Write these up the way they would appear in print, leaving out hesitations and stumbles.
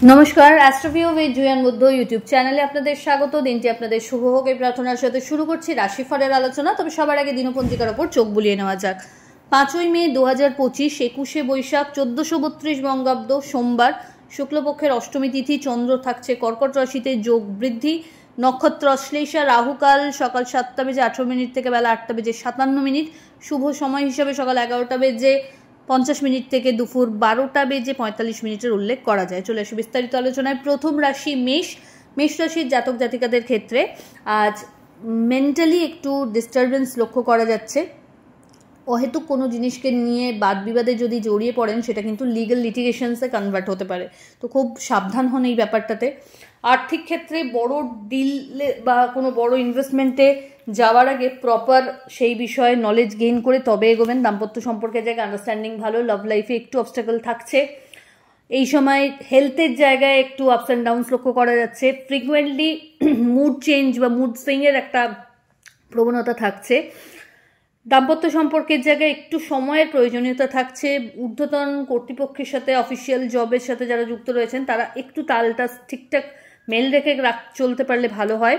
নমস্কার, অ্যাস্ট্রোভিউ with Juan Buddha YouTube চ্যানেলে আপনাদের স্বাগত। দিনটি আপনাদের শুভ হোক এই প্রার্থনার সাথে শুরু করছি রাশিফলের আলোচনা। তবে সবার আগে দিনপঞ্জিকার ওপর চোখ বুলিয়ে নেওয়া যাক। 5ই মে 2025, 21শে বৈশাখ 1432 বঙ্গাব্দ, সোমবার, শুক্লপক্ষের অষ্টমী তিথি। চন্দ্র থাকছে কর্কট রাশিতে, যোগ বৃদ্ধি, নক্ষত্র অশ্লেষা, রাহুকাল সকাল 7:18 থেকে বেলা 8:57। শুভ সময় হিসাবে সকাল 11:50 থেকে দুপুর 12:45 উল্লেখ করা যায়। চলে আসি বিস্তারিত আলোচনায়। প্রথম রাশি মেষ। মেষ রাশির জাতক জাতিকাদের ক্ষেত্রে আজ মেন্টালি একটু ডিস্টারবেন্স লক্ষ্য করা যাচ্ছে। অহেতুক কোনো জিনিসকে নিয়ে বাদ বিবাদে যদি জড়িয়ে পড়েন সেটা কিন্তু লিগ্যাল লিটিগেশনসে কনভার্ট হতে পারে, তো খুব সাবধান হন এই ব্যাপারটাতে। আর্থিক ক্ষেত্রে বড় ডিলে বা কোনো বড় ইনভেস্টমেন্টে যাওয়ার আগে প্রপার সেই বিষয়ে নলেজ গেইন করে তবে এগোবেন। দাম্পত্য সম্পর্কের জায়গায় আন্ডারস্ট্যান্ডিং ভালো। লাভ লাইফে একটু অবস্টাকল থাকছে। এই সময় হেলথের জায়গায় একটু আপস অ্যান্ড ডাউনস লক্ষ্য করা যাচ্ছে। ফ্রিকুয়েন্টলি মুড চেঞ্জ বা মুড সুইংয়ের একটা প্রবণতা থাকছে। দাম্পত্য সম্পর্কের জায়গায় একটু সময়ের প্রয়োজনীয়তা থাকছে। ঊর্ধ্বতন কর্তৃপক্ষের সাথে, অফিসিয়াল জবের সাথে যারা যুক্ত রয়েছেন তারা একটু তালটা ঠিকঠাক মেল রেখে চলতে পারলে ভালো হয়।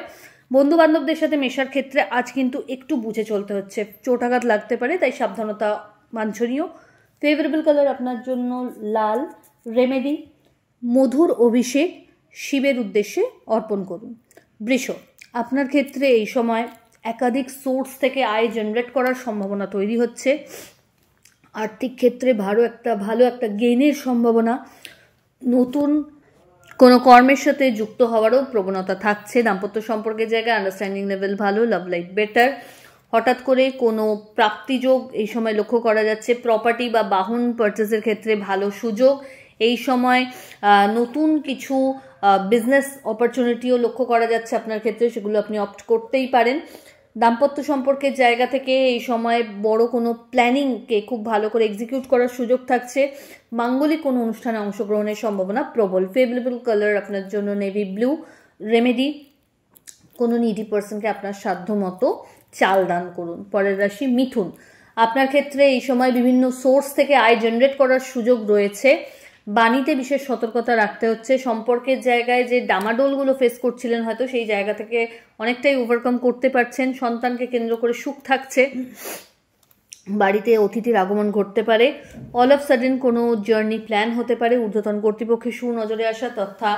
বন্ধু বান্ধবদের সাথে মেশার ক্ষেত্রে আজ কিন্তু একটু বুঝে চলতে হচ্ছে, চোটাঘাত লাগতে পারে, তাই সাবধানতা বাঞ্ছনীয়। ফেভারেবল কালার আপনার জন্য লাল। রেমেডি মধুর অভিষেক শিবের উদ্দেশ্যে অর্পণ করুন। বৃষ, আপনার ক্ষেত্রে এই সময় একাধিক সোর্স থেকে আয় জেনারেট করার সম্ভাবনা তৈরি হচ্ছে। আর্থিক ক্ষেত্রে ভালো একটা গেইনের সম্ভাবনা। নতুন কোনো কর্মের সাথে যুক্ত হওয়ারও প্রবণতা থাকছে। দাম্পত্য সম্পর্কের জায়গায় আন্ডারস্ট্যান্ডিং লেভেল ভালো। Love life better. হঠাৎ করে কোনো প্রাপ্তিযোগ এই সময় লক্ষ্য করা যাচ্ছে। প্রপার্টি বা বাহন পারচেসের ক্ষেত্রে ভালো সুযোগ। এই সময় নতুন কিছু বিজনেস অপরচুনিটিও লক্ষ্য করা যাচ্ছে আপনার ক্ষেত্রে, সেগুলো আপনি অপ্ট করতেই পারেন। দাম্পত্য সম্পর্কের জায়গা থেকে এই সময় বড় কোনো প্ল্যানিংকে খুব ভালো করে এক্সিকিউট করার সুযোগ থাকছে। মাঙ্গলিক কোনো অনুষ্ঠানে অংশগ্রহণের সম্ভাবনা প্রবল। ফেভারেবল কালার আপনার জন্য নেভি ব্লু। রেমেডি কোনো নিডি পার্সনকে আপনার সাধ্য মতো চাল দান করুন। পরের রাশি মিথুন। আপনার ক্ষেত্রে এই সময় বিভিন্ন সোর্স থেকে আয় জেনারেট করার সুযোগ রয়েছে। বাণীতে বিশেষ সতর্কতা রাখতে হচ্ছে। সম্পর্কের জায়গায় যে ডামাডোলগুলো ফেস করছিলেন হয়তো সেই জায়গা থেকে অনেকটাই ওভারকাম করতে পারছেন। সন্তানকে কেন্দ্র করে সুখ থাকছে। বাড়িতে অতিথির আগমন ঘটতে পারে। অল অফ সাডেন কোনো জার্নি প্ল্যান হতে পারে। ঊর্ধ্বতন কর্তৃপক্ষের সুনজরে আসা তথা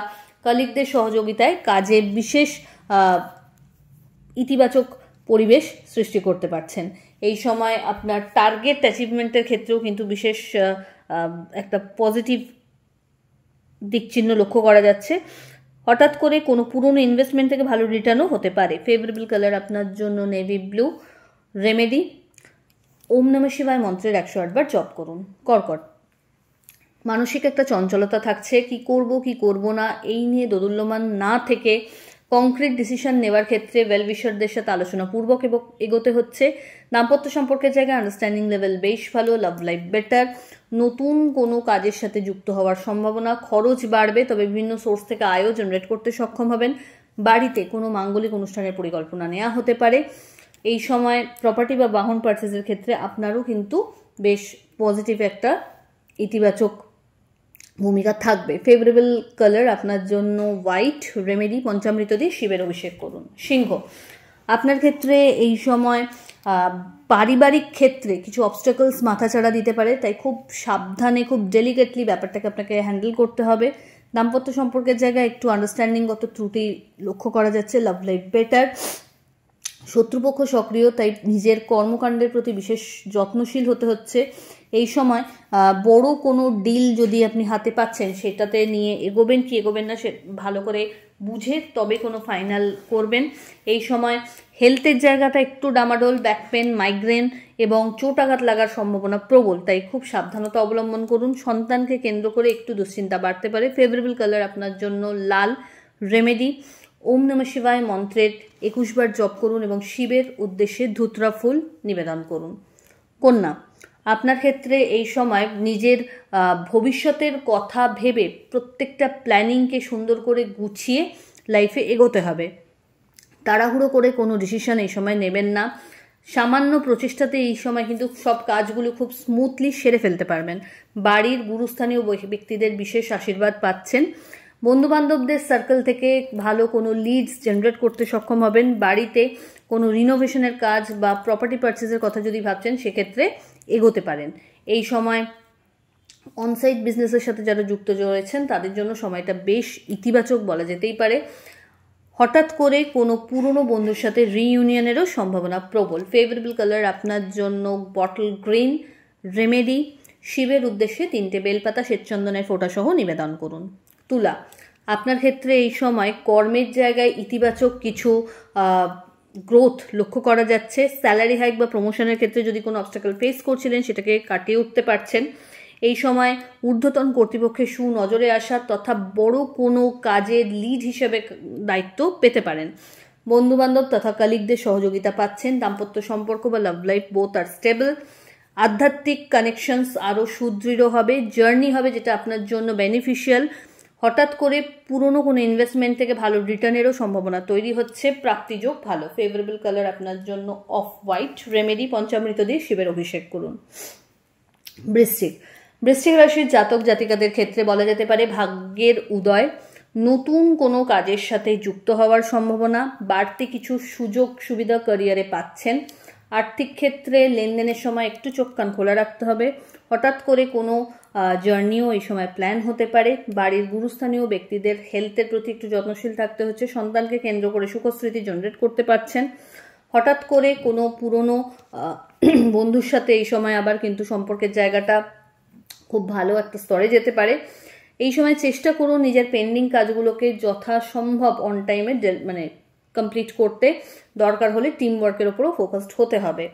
কলিগদের সহযোগিতায় কাজে বিশেষ ইতিবাচক পরিবেশ সৃষ্টি করতে পারছেন। এই সময় আপনার টার্গেট অ্যাচিভমেন্টের ক্ষেত্রেও কিন্তু বিশেষ একটা পজিটিভ দিকচিহ্ন লক্ষ্য করা যাচ্ছে। হঠাৎ করে কোনো পুরনো ইনভেস্টমেন্ট থেকে ভালো রিটার্নও হতে পারে। ফেভারেবল কালার আপনার জন্য নেভি ব্লু। রেমেডি ওম নমঃ শিবায় মন্ত্রের 108 বার জপ করুন। কর্কট, মানসিক একটা চঞ্চলতা থাকছে। কি করব না এই নিয়ে দোদুল্যমান না থেকে কংক্রিট ডিসিশন নেওয়ার ক্ষেত্রে ওয়েল উইশারদের সাথে আলোচনা পূর্বক এগোতে হচ্ছে। দাম্পত্য সম্পর্কের জায়গায় আন্ডারস্ট্যান্ডিং লেভেল বেশ ভালো। Love life better. নতুন কোনো কাজের সাথে যুক্ত হওয়ার সম্ভাবনা। খরচ বাড়বে, তবে বিভিন্ন সোর্স থেকে আয়ও জেনারেট করতে সক্ষম হবেন। বাড়িতে কোনো মাঙ্গলিক অনুষ্ঠানের পরিকল্পনা নেওয়া হতে পারে। এই সময় প্রপার্টি বা বাহন পারচেসের ক্ষেত্রে আপনারও কিন্তু বেশ পজিটিভ একটা ইতিবাচক ভূমিকা থাকবে। ফেভারেবল কালার আপনার জন্য হোয়াইট। রেমেডি পঞ্চামৃত দিয়ে শিবের অভিষেক করুন। সিংহ, আপনার ক্ষেত্রে এই সময় পারিবারিক ক্ষেত্রে কিছু অবস্টাকলস মাথাচাড়া দিতে পারে, তাই খুব সাবধানে খুব ডেলিকেটলি ব্যাপারটাকে আপনাকে হ্যান্ডেল করতে হবে। দাম্পত্য সম্পর্কের জায়গায় একটু আন্ডারস্ট্যান্ডিংগত ত্রুটি লক্ষ্য করা যাচ্ছে। Love life better. শত্রুপক্ষ সক্রিয়, তাই নিজের কর্মকাণ্ডের প্রতি বিশেষ যত্নশীল হতে হচ্ছে। এই সময় বড় কোনো ডিল যদি আপনি হাতে পাচ্ছেন সেটাতে নিয়ে এগোবেন কি এগোবেন না সে ভালো করে বুঝে তবে কোনো ফাইনাল করবেন। এই সময় হেলথের জায়গাটা একটু ডামাডোল, ব্যাক পেন, মাইগ্রেন এবং চোটাঘাত লাগার সম্ভাবনা প্রবল, তাই খুব সাবধানতা অবলম্বন করুন। সন্তানকে কেন্দ্র করে একটু দুশ্চিন্তা বাড়তে পারে। ফেভারেবল কালার আপনার জন্য লাল। রেমেডি ওম নমঃ শিবায় মন্ত্রের 21 বার জপ করুন এবং শিবের উদ্দেশ্যে ধুতরা ফুল নিবেদন করুন। কন্যা, আপনার ক্ষেত্রে এই সময় নিজের ভবিষ্যতের কথা ভেবে প্রত্যেকটা প্ল্যানিংকে সুন্দর করে গুছিয়ে লাইফে এগোতে হবে। তাড়াহুড়ো করে কোনো ডিসিশন এই সময় নেবেন না। সামান্য প্রচেষ্টাতে এই সময় কিন্তু সব কাজগুলো খুব স্মুথলি সেরে ফেলতে পারবেন। বাড়ির গুরুস্থানীয় ব্যক্তিদের বিশেষ আশীর্বাদ পাচ্ছেন। বন্ধুবান্ধবদের সার্কেল থেকে ভালো কোনো লিডস জেনারেট করতে সক্ষম হবেন। বাড়িতে কোনো রিনোভেশনের কাজ বা প্রপার্টি পারচেজের কথা যদি ভাবছেন সেক্ষেত্রে এগোতে পারেন। এই সময় অনসাইট বিজনেসের সাথে যারা যুক্ত রয়েছেন তাদের জন্য সময়টা বেশ ইতিবাচক বলা যেতেই পারে। হঠাৎ করে কোনো পুরনো বন্ধুর সাথে রিইউনিয়নেরও সম্ভাবনা প্রবল। ফেভারেবল কালার আপনার জন্য বটল গ্রিন। রেমেডি, শিবের উদ্দেশ্যে 3টে বেলপাতা শ্বেতচন্দনের ফোঁটাসহ নিবেদন করুন। তুলা, আপনার ক্ষেত্রে এই সময় কর্মের জায়গায় ইতিবাচক কিছু গ্রোথ লক্ষ্য করা যাচ্ছে। স্যালারি হাইক বা প্রমোশনের ক্ষেত্রে যদি কোনো অবস্টাকল ফেস করছিলেন সেটাকে কাটিয়ে উঠতে পারছেন। এই সময় ঊর্ধ্বতন কর্তৃপক্ষের সুনজরে আসা তথা বড় কোনো কাজের লিড হিসেবে দায়িত্ব পেতে পারেন। বন্ধুবান্ধব তথা কালিগদের সহযোগিতা পাচ্ছেন। দাম্পত্য সম্পর্ক বা লাভ লাইফ বোথ আর স্টেবল। আধ্যাত্মিক কানেকশনস আরও সুদৃঢ় হবে। জার্নি হবে যেটা আপনার জন্য বেনিফিশিয়াল। হঠাৎ করে পুরনো কোনো ইনভেস্টমেন্ট থেকে ভালো রিটার্নেরও সম্ভাবনা তৈরি হচ্ছে। প্রাপ্তিযোগ ভালো। ফেভারেবল কালার আপনার জন্য অফ হোয়াইট। রেমেডি, পঞ্চামৃত দিয়ে শিবের অভিষেক করুন। বৃশ্চিক, বৃশ্চিক রাশির জাতক জাতিকাদের ক্ষেত্রে বলা যেতে পারে ভাগ্যের উদয়। নতুন কোনো কাজের সাথে যুক্ত হওয়ার সম্ভাবনা। বাড়তি কিছু সুযোগ সুবিধা ক্যারিয়ারে পাচ্ছেন। আর্থিক ক্ষেত্রে লেনদেনের সময় একটু চোখ কান খোলা রাখতে হবে। হঠাৎ করে কোনো জার্নিও এই সময় প্ল্যান হতে পারে। বাড়ির গুরুস্থানীয় ব্যক্তিদের হেলথের প্রতি একটু যত্নশীল থাকতে হচ্ছে। সন্তানকে কেন্দ্র করে সুখস্মৃতি জেনারেট করতে পারছেন। হঠাৎ করে কোনো পুরনো বন্ধুর সাথে এই সময় আবার কিন্তু সম্পর্কের জায়গাটা খুব ভালো একটা স্তরে যেতে পারে। এই সময় চেষ্টা করুন নিজের পেন্ডিং কাজগুলোকে যথাসম্ভব অন টাইমে কমপ্লিট করতে। দরকার হলে টিম ওয়ার্কের ওপরও ফোকাসড হতে হবে।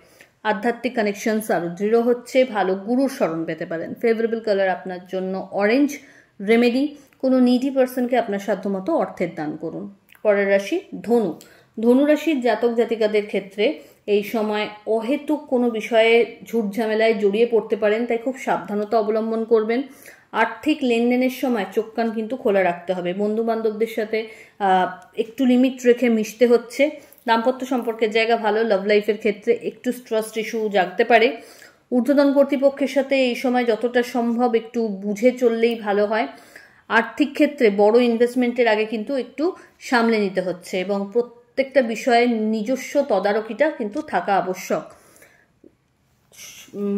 আধ্যাত্মিক কানেকশনস আরও দৃঢ় হচ্ছে। ভালো গুরুর স্মরণ পেতে পারেন। ফেভারেবল কালার আপনার জন্য অরেঞ্জ। রেমেডি, কোনো নিডি পার্সনকে আপনার সাধ্যমতো অর্থের দান করুন। পরের রাশি ধনু। ধনুরাশির জাতক জাতিকাদের ক্ষেত্রে এই সময় অহেতুক কোনো বিষয়ে ঝুটঝামেলায় জড়িয়ে পড়তে পারেন, তাই খুব সাবধানতা অবলম্বন করবেন। আর্থিক লেনদেনের সময় চোখ কান কিন্তু খোলা রাখতে হবে। বন্ধু বান্ধবদের সাথে একটু লিমিট রেখে মিশতে হচ্ছে। দাম্পত্য সম্পর্কের জায়গা ভালো। লাভ লাইফের ক্ষেত্রে একটু ট্রাস্ট ইস্যু জাগতে পারে। ঊর্ধ্বতন কর্তৃপক্ষের সাথে এই সময় যতটা সম্ভব একটু বুঝে চললেই ভালো হয়। আর্থিক ক্ষেত্রে বড় ইনভেস্টমেন্টের আগে কিন্তু একটু সামলে নিতে হচ্ছে এবং প্রত্যেকটা বিষয়ে নিজস্ব তদারকিটা কিন্তু থাকা আবশ্যক।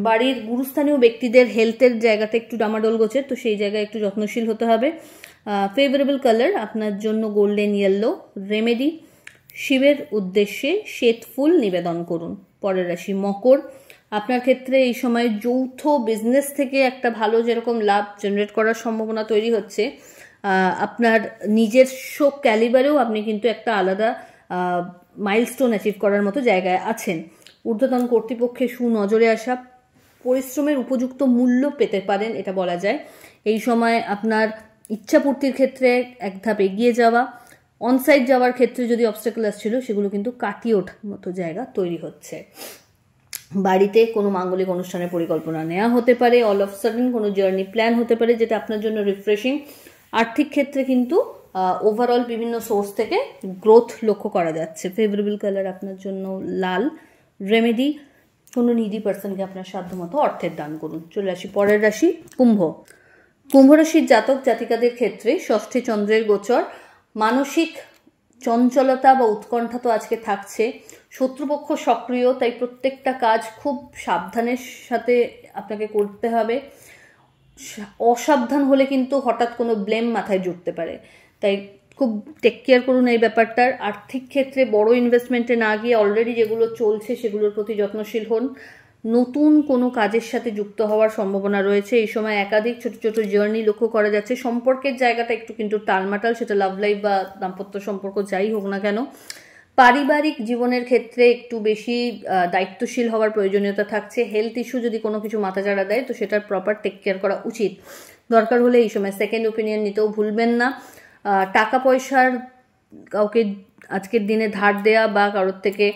বাড়ির গুরুস্থানীয় ব্যক্তিদের হেলথের জায়গাটা একটু ডামাডোল গোছের, তো সেই জায়গায় একটু যত্নশীল হতে হবে। ফেভারেবল কালার আপনার জন্য গোল্ডেন ইয়েলো। রেমেডি, শিবের উদ্দেশ্যে শ্বেত ফুল নিবেদন করুন। পরের রাশি মকর। আপনার ক্ষেত্রে এই সময় যৌথ বিজনেস থেকে একটা ভালো যেরকম লাভ জেনারেট করার সম্ভাবনা তৈরি হচ্ছে, আপনার নিজস্ব ক্যালিবারেও আপনি কিন্তু একটা আলাদা মাইলস্টোন অ্যাচিভ করার মতো জায়গায় আছেন। ঊর্ধ্বতন কর্তৃপক্ষের সুনজরে আসা, পরিশ্রমের উপযুক্ত মূল্য পেতে পারেন এটা বলা যায়। এই সময় আপনার ইচ্ছাপূর্তির ক্ষেত্রে এক ধাপ এগিয়ে যাওয়া। অনসাইট যাওয়ার ক্ষেত্রে যদি অবস্টাকল আসছিল সেগুলো কিন্তু কাটিয়ে ওঠার মতো জায়গা তৈরি হচ্ছে। বাড়িতে কোনো মাঙ্গলিক অনুষ্ঠানের পরিকল্পনা নেওয়া হতে পারে। অল অফ সাডেন কোনো জার্নি প্ল্যান হতে পারে যেটা আপনার জন্য রিফ্রেশিং। আর্থিক ক্ষেত্রে কিন্তু ওভারঅল বিভিন্ন সোর্স থেকে গ্রোথ লক্ষ্য করা যাচ্ছে। ফেভারেবল কালার আপনার জন্য লাল। রেমেডি, কোনো নিডি পার্সনকে আপনার সাধ্যমতো অর্থের দান করুন। চলে আসি পরের রাশি কুম্ভ। কুম্ভ রাশির জাতক জাতিকাদের ক্ষেত্রে ষষ্ঠী চন্দ্রের গোচর। মানসিক চঞ্চলতা বা উৎকণ্ঠা তো আজকে থাকছে। শত্রুপক্ষ সক্রিয়, তাই প্রত্যেকটা কাজ খুব সাবধানের সাথে আপনাকে করতে হবে। অসাবধান হলে কিন্তু হঠাৎ কোনো ব্লেম মাথায় জুটতে পারে, তাই খুব টেক কেয়ার করুন এই ব্যাপারটার। আর্থিক ক্ষেত্রে বড় ইনভেস্টমেন্টে না গিয়ে অলরেডি যেগুলো চলছে সেগুলোর প্রতি যত্নশীল হন। নতুন কোনো কাজের সাথে যুক্ত হওয়ার সম্ভাবনা রয়েছে। এই সময় একাধিক ছোট ছোট জার্নি লক্ষ্য করা যাচ্ছে। সম্পর্কের জায়গাটা একটু কিন্তু টালমাটাল, সেটা লাভ লাইফ বা দাম্পত্য সম্পর্ক যাই হোক না কেন। পারিবারিক জীবনের ক্ষেত্রে একটু বেশি দায়িত্বশীল হওয়ার প্রয়োজনীয়তা থাকছে। হেলথ ইস্যু যদি কোনো কিছু মাথাচাড়া দেয় তো সেটার প্রপার টেক কেয়ার করা উচিত। দরকার হলে এই সময় সেকেন্ড ওপিনিয়ন নিতেও ভুলবেন না। টাকা পয়সার কাউকে আজকের দিনে ধার দেওয়া বা কারোর থেকে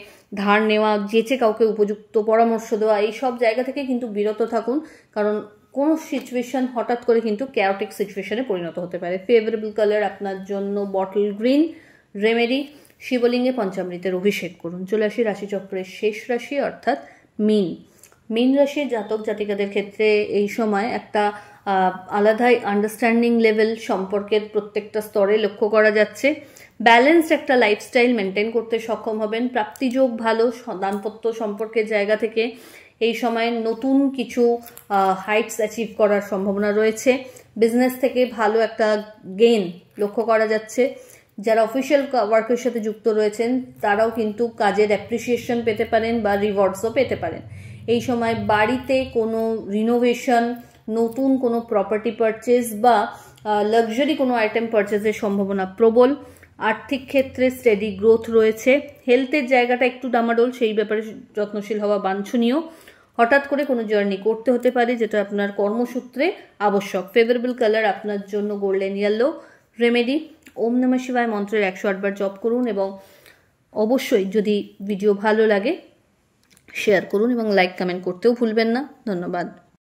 ধার নেওয়া, যেচে কাউকে উপযুক্ত পরামর্শ দেওয়া, এই সব জায়গা থেকে কিন্তু বিরত থাকুন, কারণ কোনো সিচুয়েশন হঠাৎ করে কিন্তু ক্যাওটিক সিচুয়েশনে পরিণত হতে পারে। ফেভারেবল কালার আপনার জন্য বটল গ্রিন। রেমেডি, শিবলিঙ্গে পঞ্চামৃতের অভিষেক করুন। চলে আসি রাশিচক্রের শেষ রাশি অর্থাৎ মীন। মীন রাশির জাতক জাতিকাদের ক্ষেত্রে এই সময় একটা আলাদাই আন্ডারস্ট্যান্ডিং লেভেল সম্পর্কের প্রত্যেকটা স্তরে লক্ষ্য করা যাচ্ছে। ব্যালেন্সড একটা লাইফস্টাইল মেনটেন করতে সক্ষম হবেন। প্রাপ্তিযোগ ভালো, দাম্পত্য সম্পর্কের জায়গা থেকে এই সময়ে নতুন কিছু হাইটস অ্যাচিভ করার সম্ভাবনা রয়েছে। বিজনেস থেকে ভালো একটা গেইন লক্ষ্য করা যাচ্ছে। যারা অফিসিয়াল ওয়ার্কের সাথে যুক্ত রয়েছেন তারাও কিন্তু কাজের অ্যাপ্রিসিয়েশন পেতে পারেন বা রিওয়ার্ডসও পেতে পারেন। এই সময় বাড়িতে কোনো রিনোভেশন, নতুন কোনো প্রপার্টি পারচেজ বা লাক্সারি কোনো আইটেম পারচেজের সম্ভাবনা প্রবল। আর্থিক ক্ষেত্রে স্টেডি গ্রোথ রয়েছে। হেলথের জায়গাটা একটু ডামাডোল, সেই ব্যাপারে যত্নশীল হওয়া বাঞ্ছনীয়। হঠাৎ করে কোনো জার্নি করতে হতে পারে যেটা আপনার কর্মসূত্রে আবশ্যক। ফেভারেবল কালার আপনার জন্য গোল্ডেন ইয়েলো। রেমেডি ওম নমঃ শিবায় মন্ত্রের 108 বার জপ করুন এবং অবশ্যই যদি ভিডিও ভালো লাগে শেয়ার করুন এবং লাইক কমেন্ট করতেও ভুলবেন না। ধন্যবাদ।